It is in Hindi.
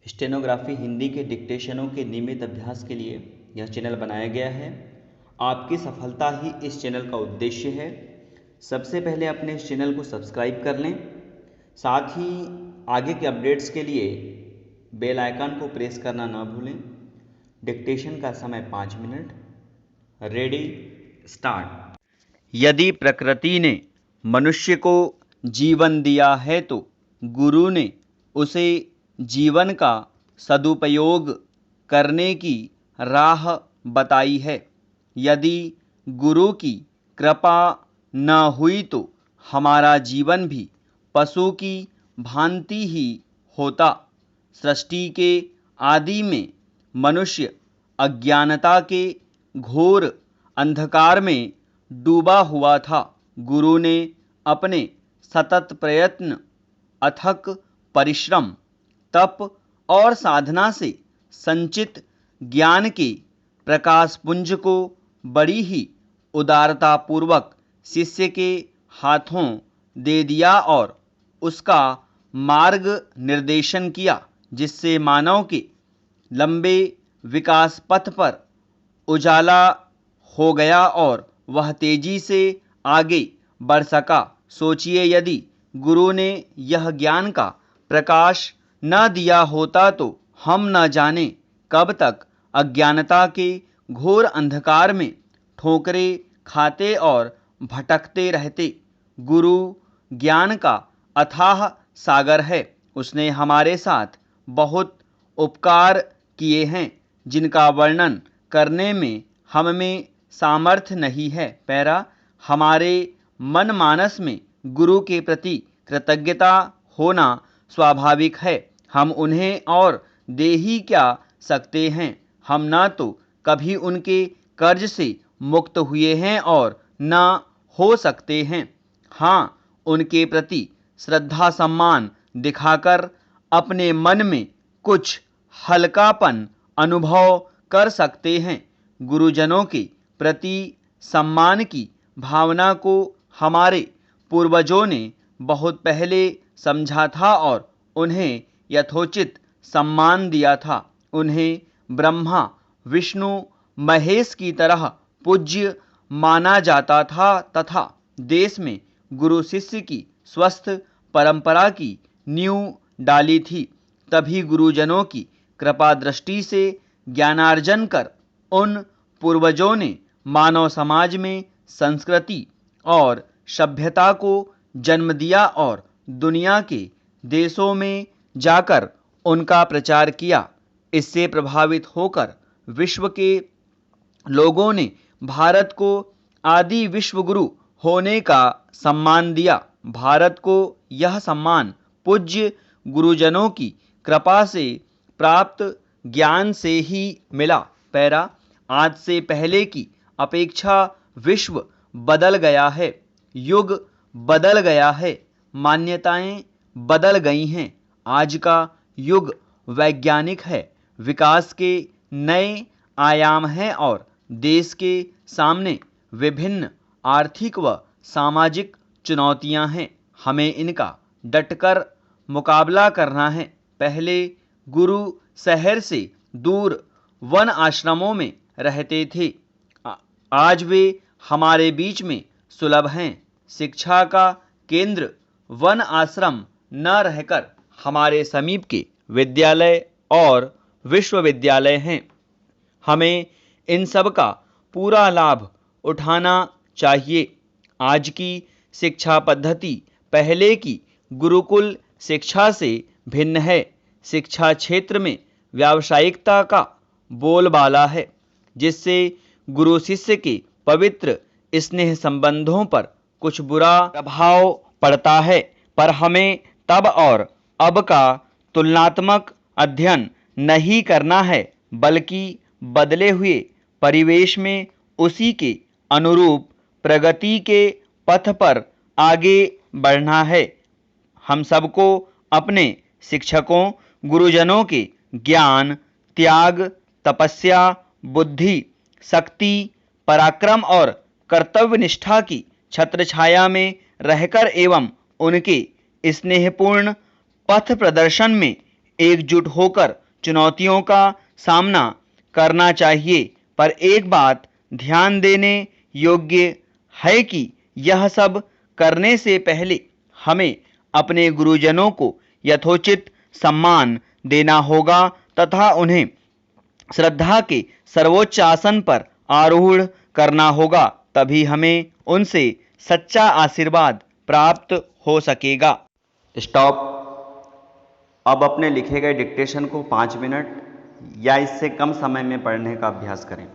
स्टेनोग्राफी हिंदी के डिक्टेशनों के नियमित अभ्यास के लिए यह चैनल बनाया गया है। आपकी सफलता ही इस चैनल का उद्देश्य है। सबसे पहले अपने इस चैनल को सब्सक्राइब कर लें, साथ ही आगे के अपडेट्स के लिए बेल आइकन को प्रेस करना ना भूलें। डिक्टेशन का समय 5 मिनट। Ready, start. यदि प्रकृति ने मनुष्य को जीवन दिया है तो गुरु ने उसे जीवन का सदुपयोग करने की राह बताई है। यदि गुरु की कृपा न हुई तो हमारा जीवन भी पशु की भांति ही होता। सृष्टि के आदि में मनुष्य अज्ञानता के घोर अंधकार में डूबा हुआ था। गुरु ने अपने सतत प्रयत्न, अथक परिश्रम, तप और साधना से संचित ज्ञान के प्रकाश पुंज को बड़ी ही उदारतापूर्वक शिष्य के हाथों दे दिया और उसका मार्ग निर्देशन किया, जिससे मानव के लंबे विकास पथ पर उजाला हो गया और वह तेजी से आगे बढ़ सका। सोचिए, यदि गुरु ने यह ज्ञान का प्रकाश न दिया होता तो हम न जाने कब तक अज्ञानता के घोर अंधकार में ठोकरें खाते और भटकते रहते। गुरु ज्ञान का अथाह सागर है। उसने हमारे साथ बहुत उपकार किए हैं, जिनका वर्णन करने में हम में सामर्थ्य नहीं है। पैरा, हमारे मन मानस में गुरु के प्रति कृतज्ञता होना स्वाभाविक है। हम उन्हें और दे ही क्या सकते हैं। हम न तो कभी उनके कर्ज से मुक्त हुए हैं और न हो सकते हैं। हाँ, उनके प्रति श्रद्धा सम्मान दिखाकर अपने मन में कुछ हल्कापन अनुभव कर सकते हैं। गुरुजनों के प्रति सम्मान की भावना को हमारे पूर्वजों ने बहुत पहले समझा था और उन्हें यथोचित सम्मान दिया था। उन्हें ब्रह्मा, विष्णु, महेश की तरह पूज्य माना जाता था तथा देश में गुरु शिष्य की स्वस्थ परंपरा की नींव डाली थी। तभी गुरुजनों की कृपा दृष्टि से ज्ञानार्जन कर उन पूर्वजों ने मानव समाज में संस्कृति और सभ्यता को जन्म दिया और दुनिया के देशों में जाकर उनका प्रचार किया। इससे प्रभावित होकर विश्व के लोगों ने भारत को आदि विश्व गुरु होने का सम्मान दिया। भारत को यह सम्मान पूज्य गुरुजनों की कृपा से प्राप्त ज्ञान से ही मिला। पैरा, आज से पहले की अपेक्षा विश्व बदल गया है, युग बदल गया है, मान्यताएं बदल गई हैं। आज का युग वैज्ञानिक है, विकास के नए आयाम हैं और देश के सामने विभिन्न आर्थिक व सामाजिक चुनौतियां हैं। हमें इनका डटकर मुकाबला करना है। पहले गुरु शहर से दूर वन आश्रमों में रहते थे, आज वे हमारे बीच में सुलभ हैं। शिक्षा का केंद्र वन आश्रम न रहकर हमारे समीप के विद्यालय और विश्वविद्यालय हैं। हमें इन सब का पूरा लाभ उठाना चाहिए। आज की शिक्षा पद्धति पहले की गुरुकुल शिक्षा से भिन्न है। शिक्षा क्षेत्र में व्यावसायिकता का बोलबाला है, जिससे गुरु शिष्य के पवित्र स्नेह संबंधों पर कुछ बुरा प्रभाव पड़ता है। पर हमें तब और अब का तुलनात्मक अध्ययन नहीं करना है, बल्कि बदले हुए परिवेश में उसी के अनुरूप प्रगति के पथ पर आगे बढ़ना है। हम सबको अपने शिक्षकों, गुरुजनों के ज्ञान, त्याग, तपस्या, बुद्धि, शक्ति, पराक्रम और कर्तव्य निष्ठा की छत्रछाया में रहकर एवं उनके स्नेहपूर्ण पथ प्रदर्शन में एकजुट होकर चुनौतियों का सामना करना चाहिए। पर एक बात ध्यान देने योग्य है कि यह सब करने से पहले हमें अपने गुरुजनों को यथोचित सम्मान देना होगा तथा उन्हें श्रद्धा के सर्वोच्च आसन पर आरूढ़ करना होगा। तभी हमें उनसे सच्चा आशीर्वाद प्राप्त हो सकेगा। स्टॉप। अब अपने लिखे गए डिक्टेशन को 5 मिनट या इससे कम समय में पढ़ने का अभ्यास करें।